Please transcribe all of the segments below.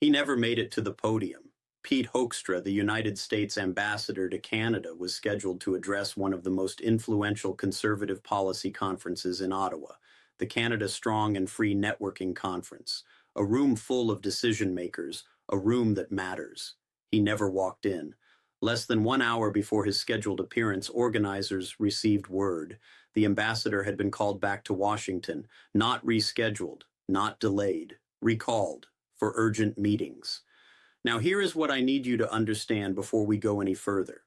He never made it to the podium. Pete Hoekstra, the United States ambassador to Canada, was scheduled to address one of the most influential conservative policy conferences in Ottawa, the Canada Strong and Free Networking Conference, a room full of decision makers, a room that matters. He never walked in. Less than 1 hour before his scheduled appearance, organizers received word. The ambassador had been called back to Washington, not rescheduled, not delayed, recalled for urgent meetings. Now, here is what I need you to understand before we go any further.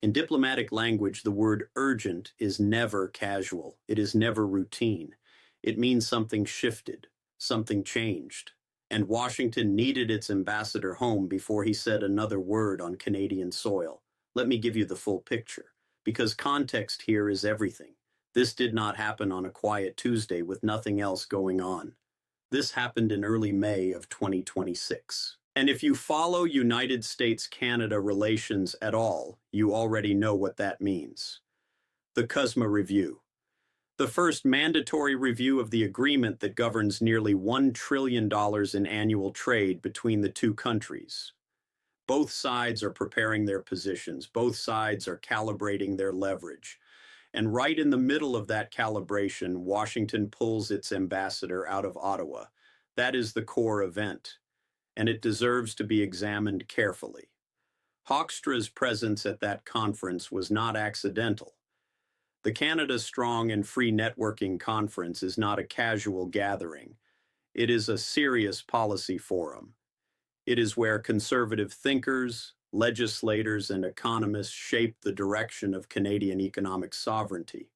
In diplomatic language, the word urgent is never casual. It is never routine. It means something shifted, something changed. And Washington needed its ambassador home before he said another word on Canadian soil. Let me give you the full picture, because context here is everything. This did not happen on a quiet Tuesday with nothing else going on. This happened in early May of 2026. And if you follow United States-Canada relations at all, you already know what that means. The CUSMA review. The first mandatory review of the agreement that governs nearly $1 trillion in annual trade between the two countries. Both sides are preparing their positions. Both sides are calibrating their leverage. And right in the middle of that calibration, Washington pulls its ambassador out of Ottawa. That is the core event, and it deserves to be examined carefully. Hoekstra's presence at that conference was not accidental. The Canada Strong and Free Networking Conference is not a casual gathering. It is a serious policy forum. It is where conservative thinkers, legislators, and economists shape the direction of Canadian economic sovereignty.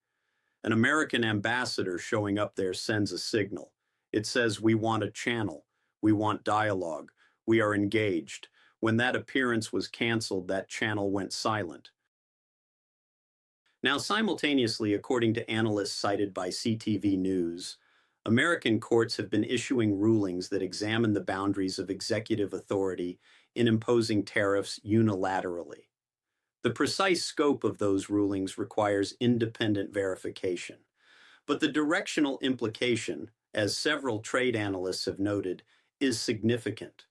An American ambassador showing up there sends a signal. It says, we want a channel. We want dialogue. We are engaged. When that appearance was canceled, that channel went silent. Now, simultaneously, according to analysts cited by CTV News, American courts have been issuing rulings that examine the boundaries of executive authority in imposing tariffs unilaterally. The precise scope of those rulings requires independent verification. But the directional implication, as several trade analysts have noted, is significant.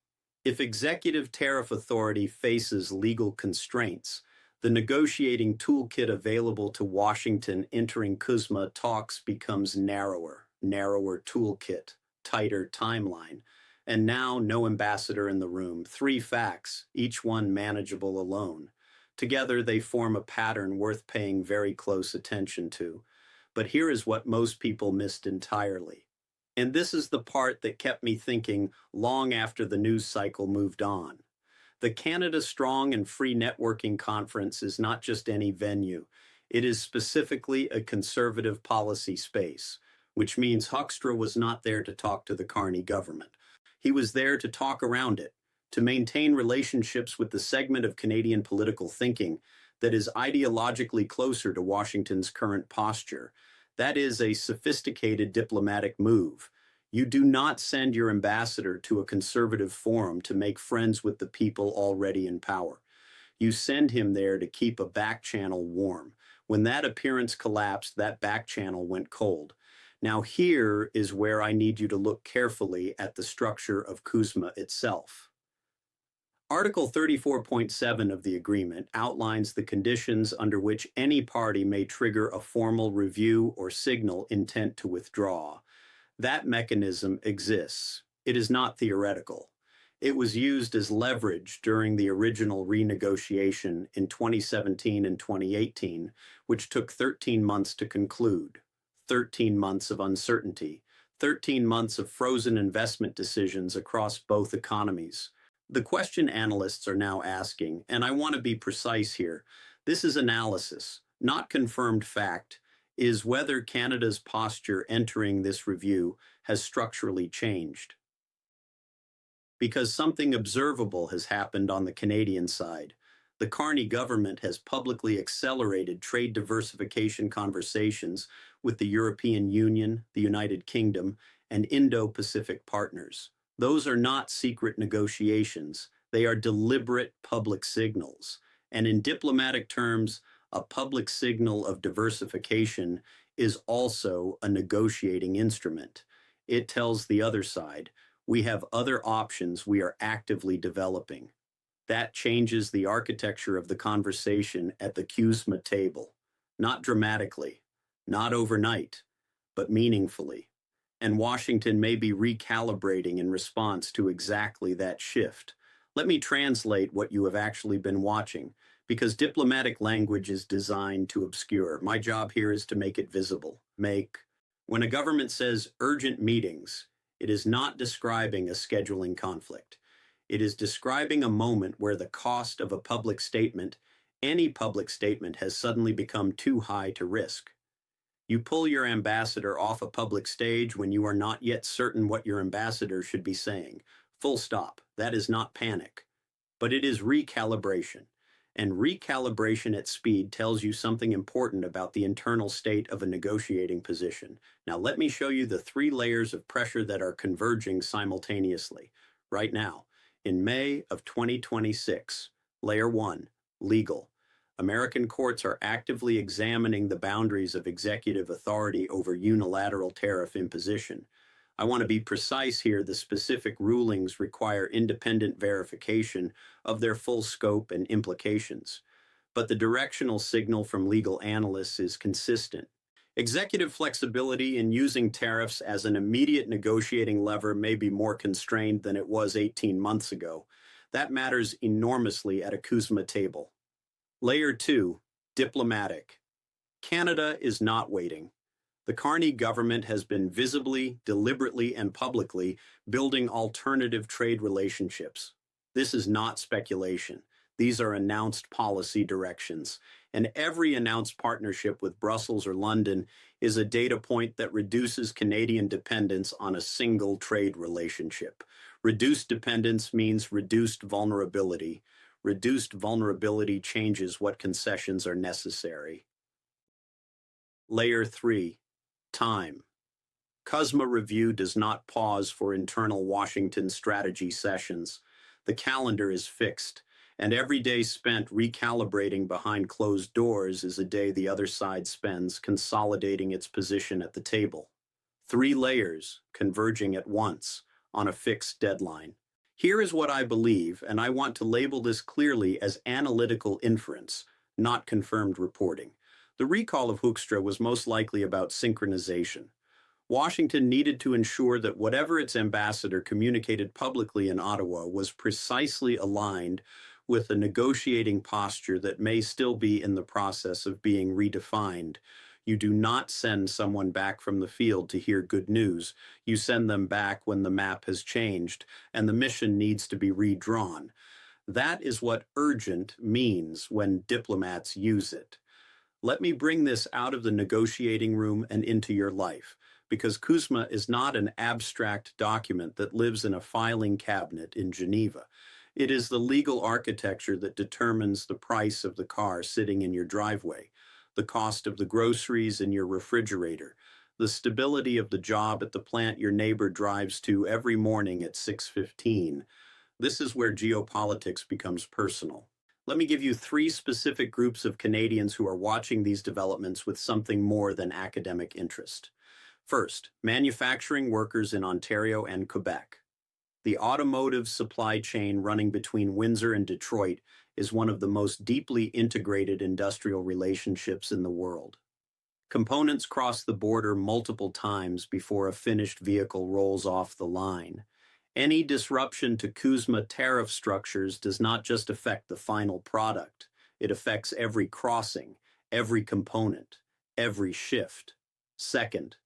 If executive tariff authority faces legal constraints, the negotiating toolkit available to Washington entering CUSMA talks becomes narrower toolkit, tighter timeline, and now no ambassador in the room, 3 facts, each one manageable alone. Together they form a pattern worth paying very close attention to. But here is what most people missed entirely. And this is the part that kept me thinking long after the news cycle moved on. The Canada Strong and Free Networking Conference is not just any venue. It is specifically a conservative policy space, which means Hoekstra was not there to talk to the Carney government. He was there to talk around it, to maintain relationships with the segment of Canadian political thinking that is ideologically closer to Washington's current posture. That is a sophisticated diplomatic move. You do not send your ambassador to a conservative forum to make friends with the people already in power. You send him there to keep a back channel warm. When that appearance collapsed, that back channel went cold. Now here is where I need you to look carefully at the structure of CUSMA itself. Article 34.7 of the agreement outlines the conditions under which any party may trigger a formal review or signal intent to withdraw. That mechanism exists. It is not theoretical. It was used as leverage during the original renegotiation in 2017 and 2018, which took 13 months to conclude. 13 months of uncertainty, 13 months of frozen investment decisions across both economies. The question analysts are now asking, and I want to be precise here, this is analysis, not confirmed fact, is whether Canada's posture entering this review has structurally changed. Because something observable has happened on the Canadian side. The Carney government has publicly accelerated trade diversification conversations with the European Union, the United Kingdom, and Indo-Pacific partners. Those are not secret negotiations. They are deliberate public signals. And in diplomatic terms, a public signal of diversification is also a negotiating instrument. It tells the other side, We have other options we are actively developing. That changes the architecture of the conversation at the CUSMA table. Not dramatically, not overnight, but meaningfully. And Washington may be recalibrating in response to exactly that shift. Let me translate what you have actually been watching, because diplomatic language is designed to obscure. My job here is to make it visible. When a government says urgent meetings, it is not describing a scheduling conflict. It is describing a moment where the cost of a public statement, any public statement, has suddenly become too high to risk. You pull your ambassador off a public stage when you are not yet certain what your ambassador should be saying. Full stop. That is not panic. But it is recalibration. And recalibration at speed tells you something important about the internal state of a negotiating position. Now let me show you the 3 layers of pressure that are converging simultaneously. Right now, in May of 2026, Layer 1, legal. American courts are actively examining the boundaries of executive authority over unilateral tariff imposition. I want to be precise here, the specific rulings require independent verification of their full scope and implications. But the directional signal from legal analysts is consistent. Executive flexibility in using tariffs as an immediate negotiating lever may be more constrained than it was 18 months ago. That matters enormously at a CUSMA table. Layer 2, diplomatic. Canada is not waiting. The Carney government has been visibly, deliberately, and publicly building alternative trade relationships. This is not speculation. These are announced policy directions. And every announced partnership with Brussels or London is a data point that reduces Canadian dependence on a single trade relationship. Reduced dependence means reduced vulnerability. Reduced vulnerability changes what concessions are necessary. Layer 3, time. CUSMA review does not pause for internal Washington strategy sessions. The calendar is fixed, and every day spent recalibrating behind closed doors is a day the other side spends consolidating its position at the table. 3 layers converging at once on a fixed deadline. Here is what I believe, and I want to label this clearly as analytical inference, not confirmed reporting. The recall of Hoekstra was most likely about synchronization. Washington needed to ensure that whatever its ambassador communicated publicly in Ottawa was precisely aligned with a negotiating posture that may still be in the process of being redefined. You do not send someone back from the field to hear good news. You send them back when the map has changed and the mission needs to be redrawn. That is what urgent means when diplomats use it. Let me bring this out of the negotiating room and into your life, because CUSMA is not an abstract document that lives in a filing cabinet in Geneva. It is the legal architecture that determines the price of the car sitting in your driveway, the cost of the groceries in your refrigerator, the stability of the job at the plant your neighbor drives to every morning at 6:15. This is where geopolitics becomes personal. Let me give you 3 specific groups of Canadians who are watching these developments with something more than academic interest. First, manufacturing workers in Ontario and Quebec. The automotive supply chain running between Windsor and Detroit is one of the most deeply integrated industrial relationships in the world. Components cross the border multiple times before a finished vehicle rolls off the line. Any disruption to CUSMA tariff structures does not just affect the final product. It affects every crossing, every component, every shift. Second,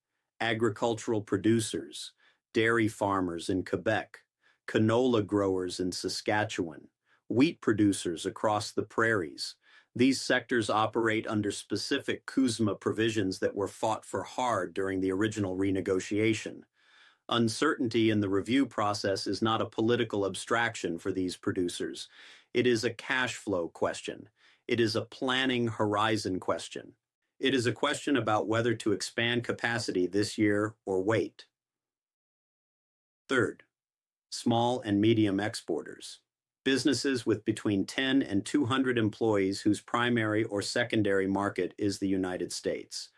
agricultural producers, dairy farmers in Quebec, canola growers in Saskatchewan, wheat producers across the prairies. These sectors operate under specific CUSMA provisions that were fought for hard during the original renegotiation. Uncertainty in the review process is not a political abstraction for these producers. It is a cash flow question. It is a planning horizon question. It is a question about whether to expand capacity this year or wait. Third, small and medium exporters. Businesses with between 10 and 200 employees whose primary or secondary market is the United States.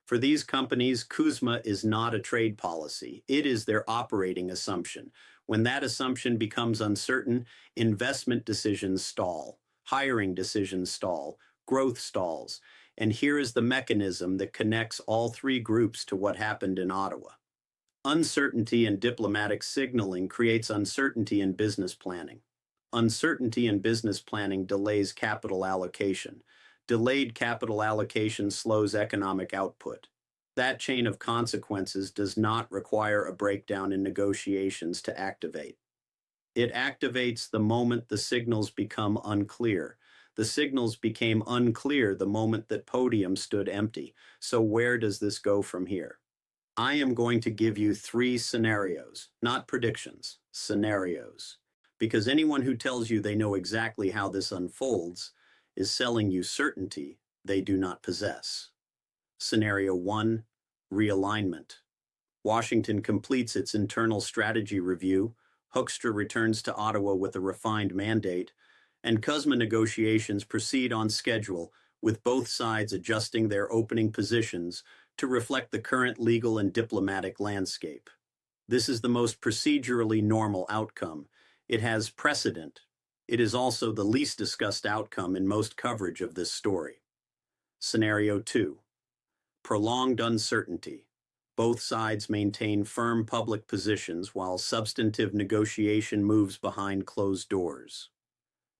For these companies, CUSMA is not a trade policy. It is their operating assumption. When that assumption becomes uncertain, investment decisions stall, hiring decisions stall, growth stalls. And here is the mechanism that connects all three groups to what happened in Ottawa. Uncertainty in diplomatic signaling creates uncertainty in business planning. Uncertainty in business planning delays capital allocation. Delayed capital allocation slows economic output. That chain of consequences does not require a breakdown in negotiations to activate. It activates the moment the signals become unclear. The signals became unclear the moment that podium stood empty. So where does this go from here? I am going to give you three scenarios, not predictions, scenarios. Because anyone who tells you they know exactly how this unfolds is selling you certainty they do not possess. Scenario 1, realignment. Washington completes its internal strategy review, Hoekstra returns to Ottawa with a refined mandate, and CUSMA negotiations proceed on schedule, with both sides adjusting their opening positions to reflect the current legal and diplomatic landscape. This is the most procedurally normal outcome. It has precedent. It is also the least discussed outcome in most coverage of this story. Scenario 2. Prolonged uncertainty. Both sides maintain firm public positions while substantive negotiation moves behind closed doors.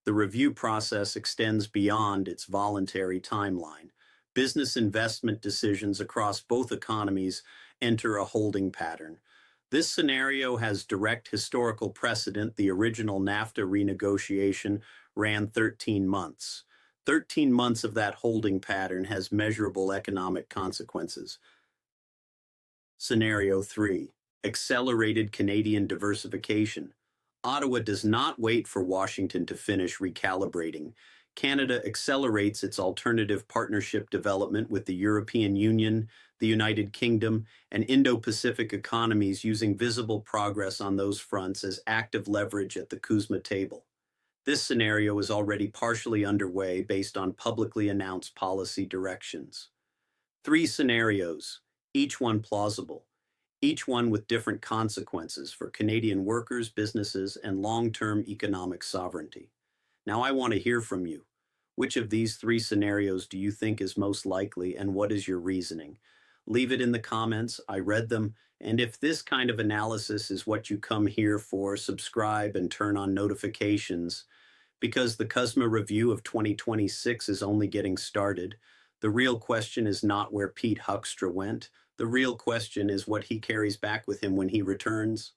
The review process extends beyond its voluntary timeline. Business investment decisions across both economies enter a holding pattern. This scenario has direct historical precedent. The original NAFTA renegotiation ran 13 months. 13 months of that holding pattern has measurable economic consequences. Scenario 3. Accelerated Canadian diversification. Ottawa does not wait for Washington to finish recalibrating. Canada accelerates its alternative partnership development with the European Union, the United Kingdom, and Indo-Pacific economies, using visible progress on those fronts as active leverage at the CUSMA table. This scenario is already partially underway based on publicly announced policy directions. Three scenarios, each one plausible, each one with different consequences for Canadian workers, businesses, and long-term economic sovereignty. Now I want to hear from you. Which of these three scenarios do you think is most likely, and what is your reasoning? Leave it in the comments. I read them, and if this kind of analysis is what you come here for, subscribe and turn on notifications, because the CUSMA review of 2026 is only getting started. The real question is not where Pete Hoekstra went. The real question is what he carries back with him when he returns.